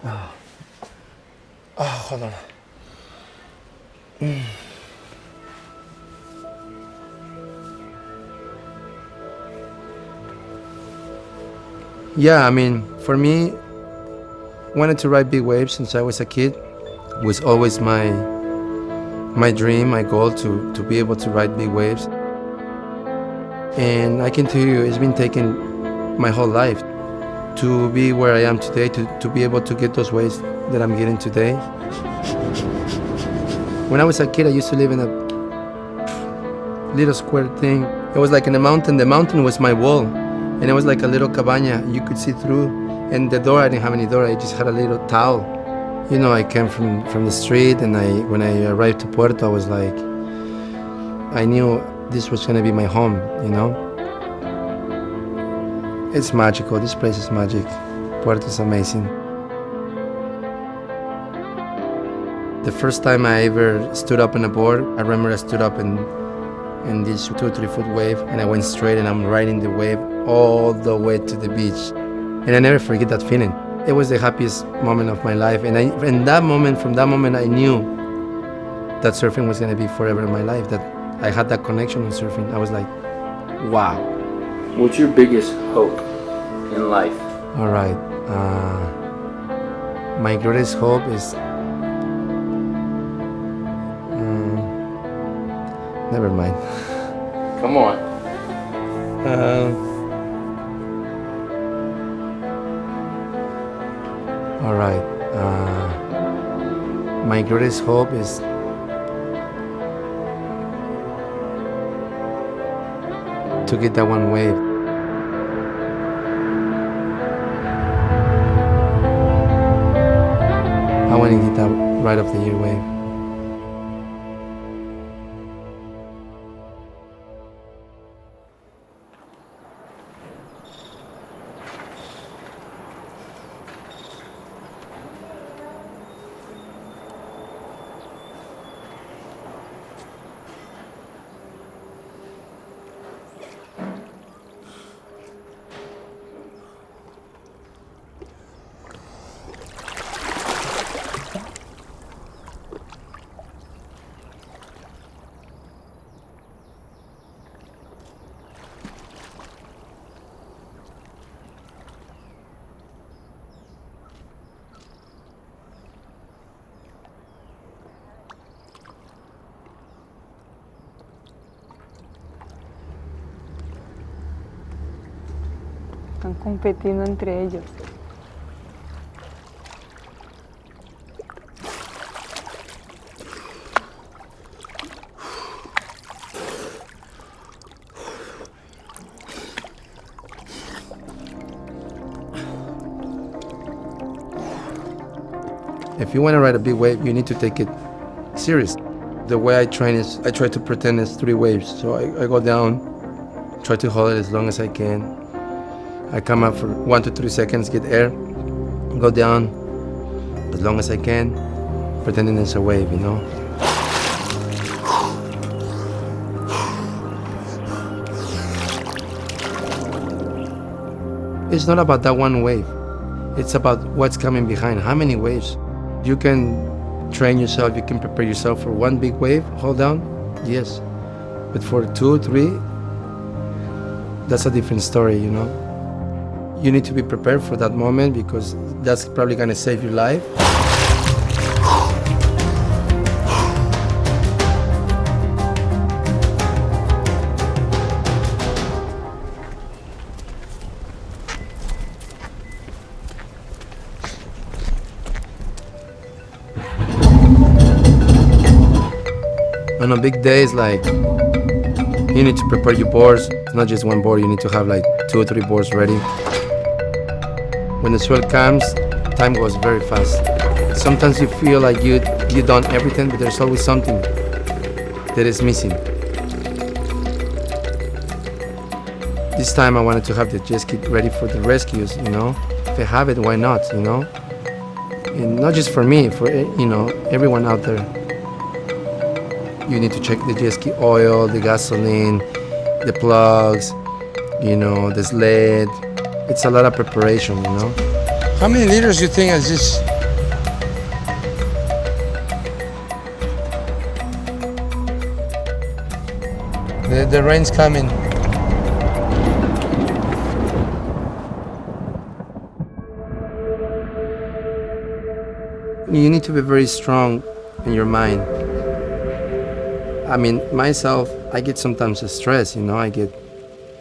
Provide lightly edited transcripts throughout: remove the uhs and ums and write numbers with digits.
Oh, hold on. Yeah, I mean, for me, wanted to ride big waves since I was a kid. It was always my dream, my goal to be able to ride big waves. And I can tell you, it's been taking my whole life to be where I am today, to be able to get those waves that I'm getting today. When I was a kid, I used to live in a little square thing. It was like in a mountain. The mountain was my wall, and it was like a little cabana you could see through. And the door, I didn't have any door. I just had a little towel. You know, I came from the street, and when I arrived to Puerto, I was like, I knew this was gonna be my home, you know? It's magical. This place is magic. Puerto's amazing. The first time I ever stood up on a board, I remember I stood up in this 2 or 3 foot wave, and I went straight, and I'm riding the wave all the way to the beach. And I never forget that feeling. It was the happiest moment of my life. And from that moment, I knew that surfing was gonna be forever in my life, that I had that connection with surfing. I was like, wow. What's your biggest hope in life? All right. My greatest hope is... never mind. Come on. All right. My greatest hope is to get that one wave. I want to get that Ride of the Year wave. Están compitiendo entre ellos. If you want to ride a big wave, you need to take it serious. The way I train is I try to pretend it's 3 waves. So I go down, try to hold it as long as I can. I come up for 1 to 3 seconds, get air, go down as long as I can, pretending it's a wave, you know? It's not about that one wave. It's about what's coming behind. How many waves? You can train yourself, you can prepare yourself for 1 big wave, hold down, yes. But for 2 or 3, that's a different story, you know? You need to be prepared for that moment because that's probably gonna save your life. On a big day, it's like you need to prepare your boards. It's not just 1 board, you need to have like 2 or 3 boards ready. When the swell comes, time goes very fast. Sometimes you feel like you've done everything, but there's always something that is missing. This time I wanted to have the jet ski ready for the rescues, you know? If I have it, why not, you know? And not just for me, for, you know, everyone out there. You need to check the jet ski oil, the gasoline, the plugs, you know, the sled. It's a lot of preparation, you know. How many liters do you think is this The rain's coming. You need to be very strong in your mind. I mean, myself, I get sometimes stressed, you know, I get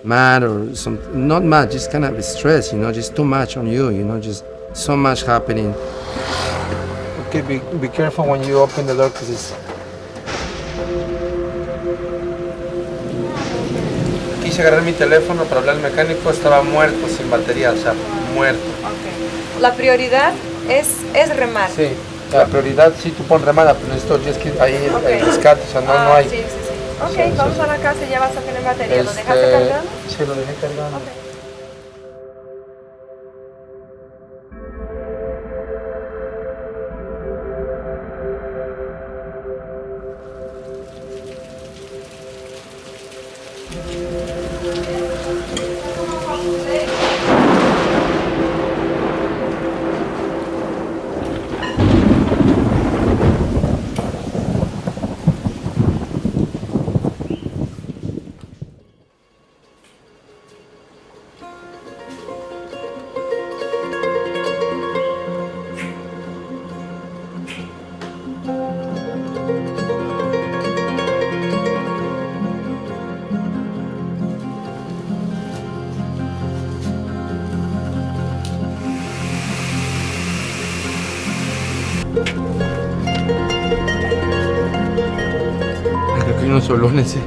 mad or not mad, just kind of stressed, you know, just too much on you, you know, just so much happening. Okay, be careful when you open the door because it's... Quise agarrar mi teléfono para hablar al mecánico, estaba muerto, sin batería, o sea, muerto. Okay. La prioridad es remar. Sí, la prioridad sí tú pon remada, pero esto es que ahí Okay. el rescate, o sea, no hay. Sí. Ok, Sí, vamos a la casa y ya vas a tener batería. ¿Lo dejaste cargando? Sí, lo dejé cargando. Okay. Creo que hay unos solones, sí.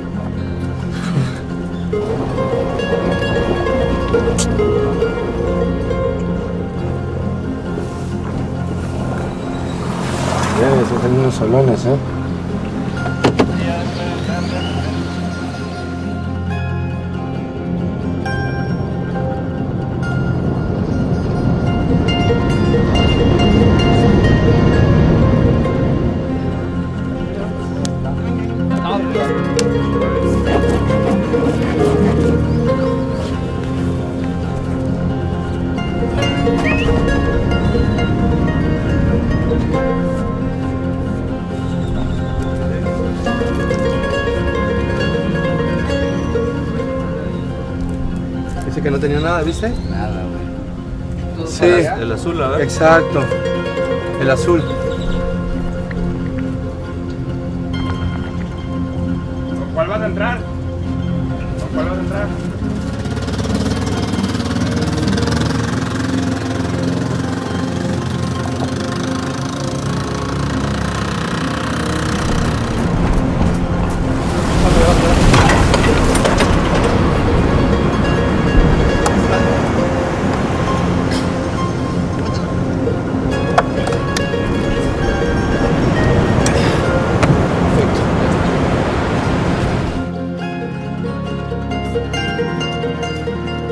Esos son unos solones, ¿eh? Dice que no tenía nada, ¿viste? Nada, güey. Sí. El azul, a ver. Exacto. El azul. ¿Con cuál vas a entrar? ¿Con cuál vas a entrar?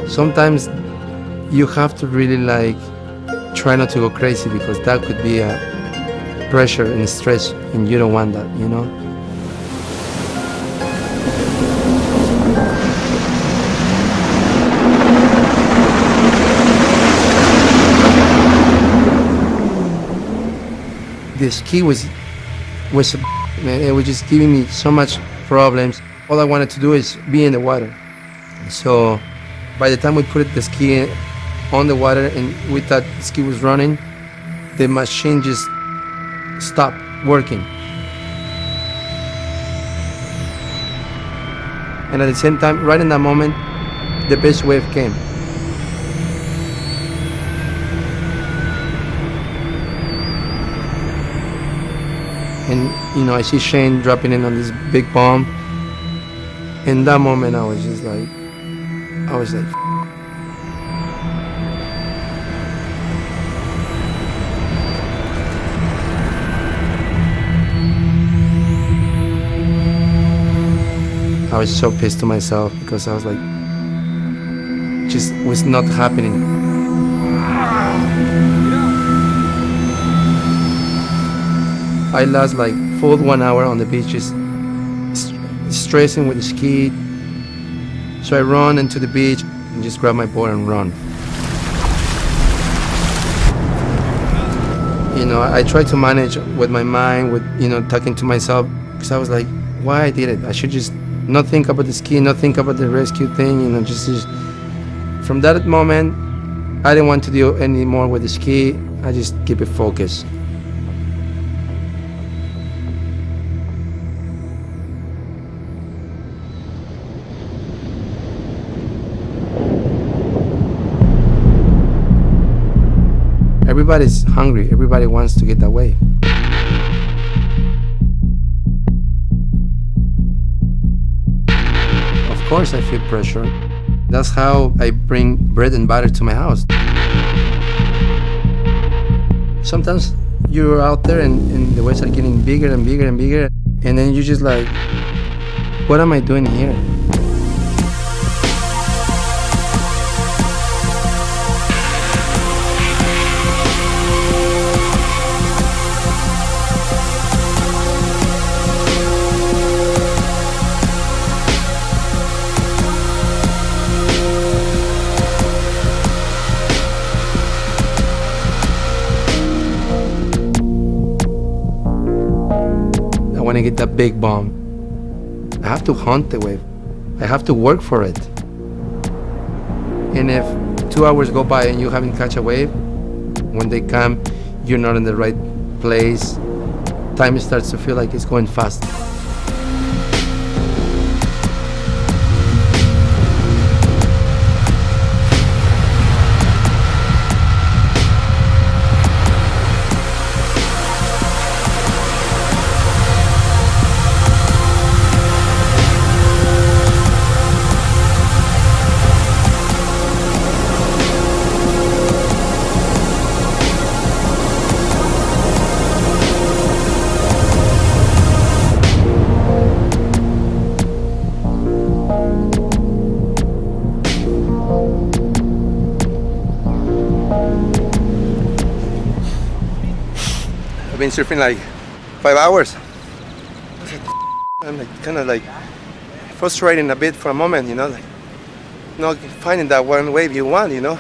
Sometimes you have to really like try not to go crazy because that could be a pressure and stress and you don't want that, you know? The ski was man, it was just giving me so much problems. All I wanted to do is be in the water. So by the time we put the ski on the water and we thought the ski was running, the machine just stopped working. And at the same time, right in that moment, the best wave came. And, you know, I see Shane dropping in on this big bomb. In that moment, I was just like, I was so pissed to myself because I was like, just was not happening. I lost like full 1 hour on the beach, just stressing with the ski. So I run into the beach and just grab my board and run. You know, I try to manage with my mind, with, you know, talking to myself, because I was like, why I did it? I should just Not think about the ski, not think about the rescue thing, you know, just from that moment, I didn't want to do any more with the ski. I just keep it focused. Everybody's hungry. Everybody wants to get that wave. Of course I feel pressure. That's how I bring bread and butter to my house. Sometimes you're out there and the waves are getting bigger and bigger and bigger, and then you're just like, what am I doing here? When I get that big bomb, I have to hunt the wave. I have to work for it. And if 2 hours go by and you haven't catch a wave, when they come, you're not in the right place. Time starts to feel like it's going fast. I've been surfing like 5 hours. I'm like, kind of like frustrating a bit for a moment, you know, like not finding that one wave you want, you know.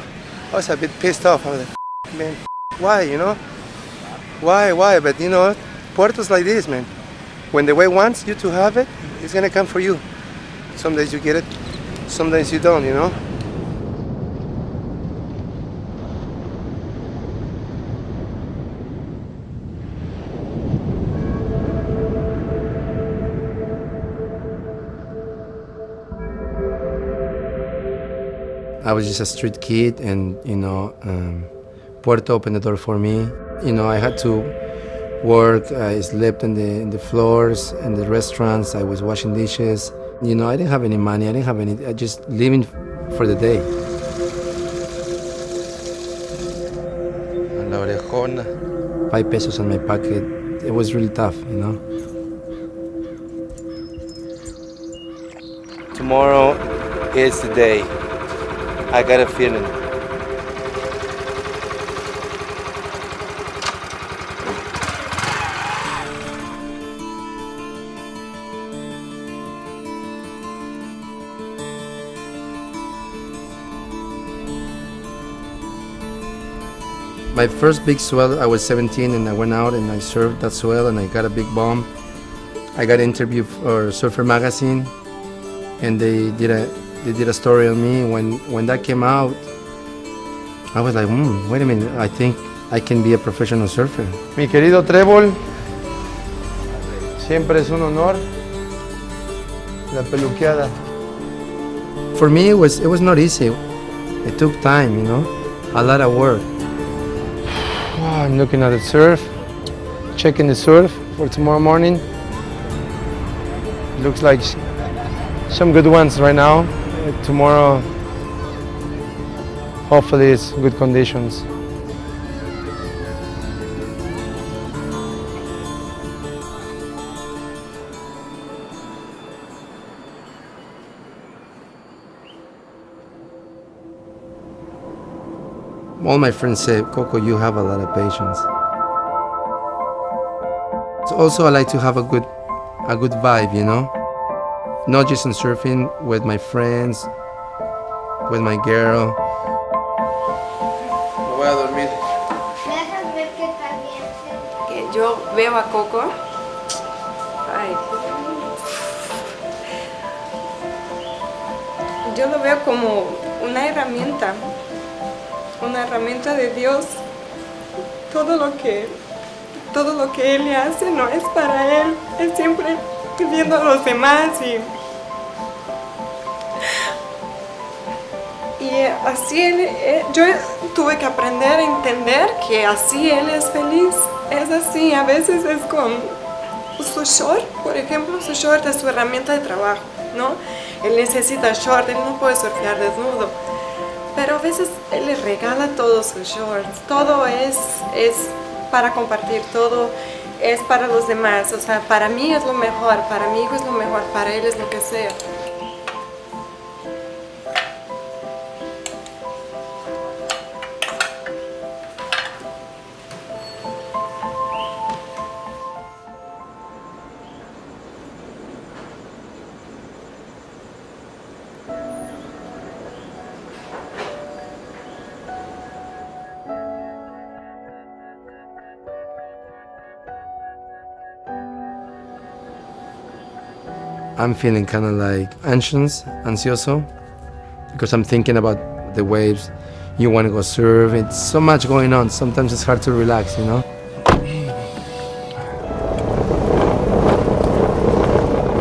I was a bit pissed off. I was like, man, why, you know? Why? But you know, Puerto's like this, man. When the wave wants you to have it, it's gonna come for you. Some days you get it, some days you don't, you know. I was just a street kid, and you know, Puerto opened the door for me. You know, I had to work. I slept in the floors in the restaurants. I was washing dishes. You know, I didn't have any money. I didn't have any. I just living for the day. La orejona. 5 pesos in my pocket. It was really tough, you know. Tomorrow is the day. I got a feeling. My first big swell, I was 17 and I went out and I surfed that swell and I got a big bomb. I got an interview for Surfer Magazine and they did a story on me. When that came out, I was like, wait a minute, I think I can be a professional surfer. Mi querido Trébol, siempre es un honor la peluqueada. For me, it was not easy. It took time, you know, a lot of work. Oh, I'm looking at the surf, checking the surf for tomorrow morning. Looks like some good ones right now. Tomorrow, hopefully it's good conditions. All my friends say, Coco, you have a lot of patience. So also, I like to have a good vibe, you know? Not just in surfing, with my friends, with my girl. Me voy a dormir. ¿Dejas ver que está bien? Que yo veo a Coco. Ay. yo lo veo como una herramienta de Dios. Todo lo que Él le hace no es para Él, es siempre viendo a los demás y así yo tuve que aprender a entender que así Él es feliz, es así. A veces es con su short, por ejemplo, su short es su herramienta de trabajo, ¿no? Él necesita short, él no puede surfear desnudo, pero a veces Él le regala todos sus shorts, todo es para compartir, todo es para los demás. O sea, para mí es lo mejor, para mi hijo es lo mejor, para él es lo que sea. I'm feeling kind of like ansioso, because I'm thinking about the waves. You want to go surf. It's so much going on. Sometimes it's hard to relax, you know.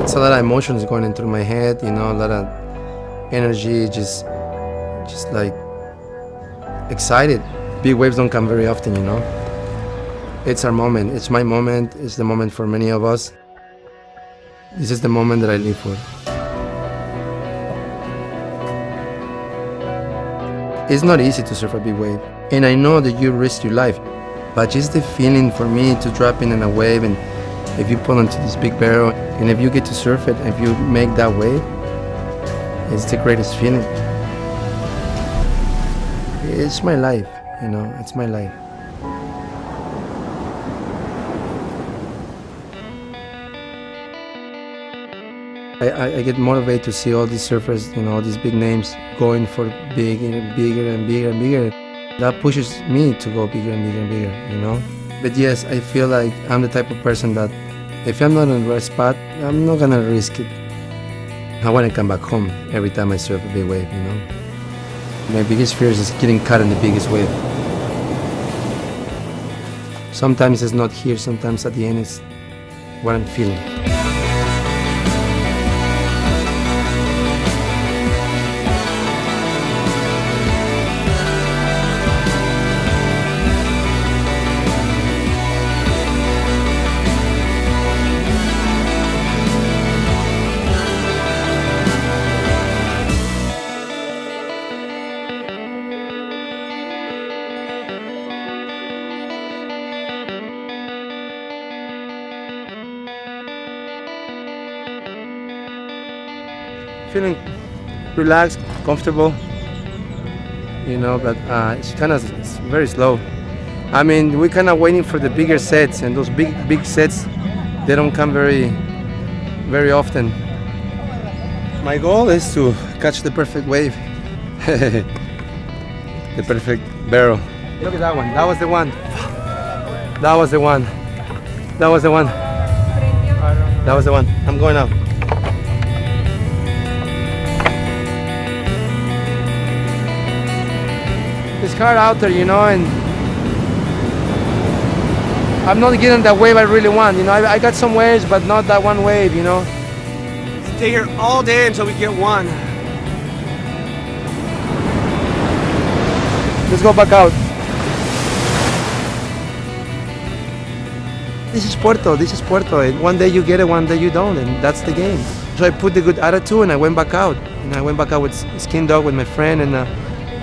It's a lot of emotions going into my head, you know, a lot of energy, just like excited. Big waves don't come very often, you know. It's our moment. It's my moment. It's the moment for many of us. This is the moment that I live for. It's not easy to surf a big wave, and I know that you risk your life, but just the feeling for me to drop in a wave, and if you pull into this big barrel, and if you get to surf it, if you make that wave, it's the greatest feeling. It's my life, you know, it's my life. I get motivated to see all these surfers, you know, all these big names going for bigger and bigger and bigger and bigger. That pushes me to go bigger and bigger and bigger, you know. But yes, I feel like I'm the type of person that if I'm not in the right spot, I'm not gonna risk it. I want to come back home every time I surf a big wave, you know. My biggest fear is getting caught in the biggest wave. Sometimes it's not here, sometimes at the end it's what I'm feeling. Feeling relaxed, comfortable, you know, but it's very slow. I mean, we're kind of waiting for the bigger sets, and those big sets, they don't come very often. My goal is to catch the perfect wave, the perfect barrel. Look at that one. That was the one. That was the one. That was the one. That was the one. I'm going out. It's hard out there, you know, and I'm not getting that wave I really want, you know. I got some waves, but not that one wave, you know. Stay here all day until we get one. Let's go back out. This is Puerto, and one day you get it, one day you don't, and that's the game. So I put the good attitude and I went back out. And I went back out with Skin Dog, with my friend, and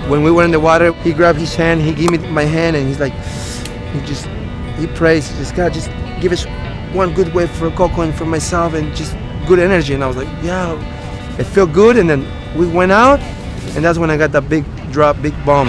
when we were in the water, he grabbed his hand, he gave me my hand, and he's like, he prays, just God, just give us one good wave for Coco and for myself, and just good energy. And I was like, yeah, it felt good. And then we went out, and that's when I got that big drop, big bomb.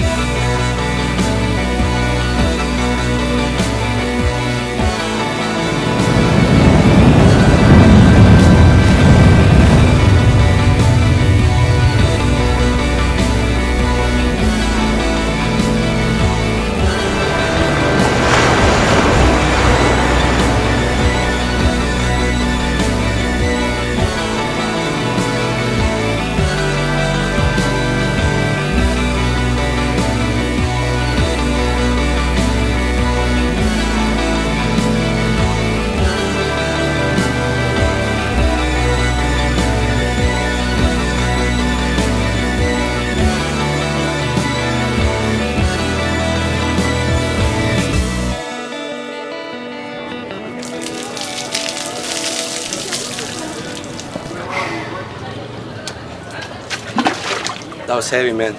was heavy, man.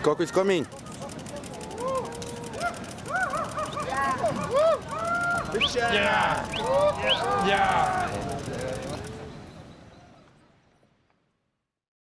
Coco is coming. Yeah.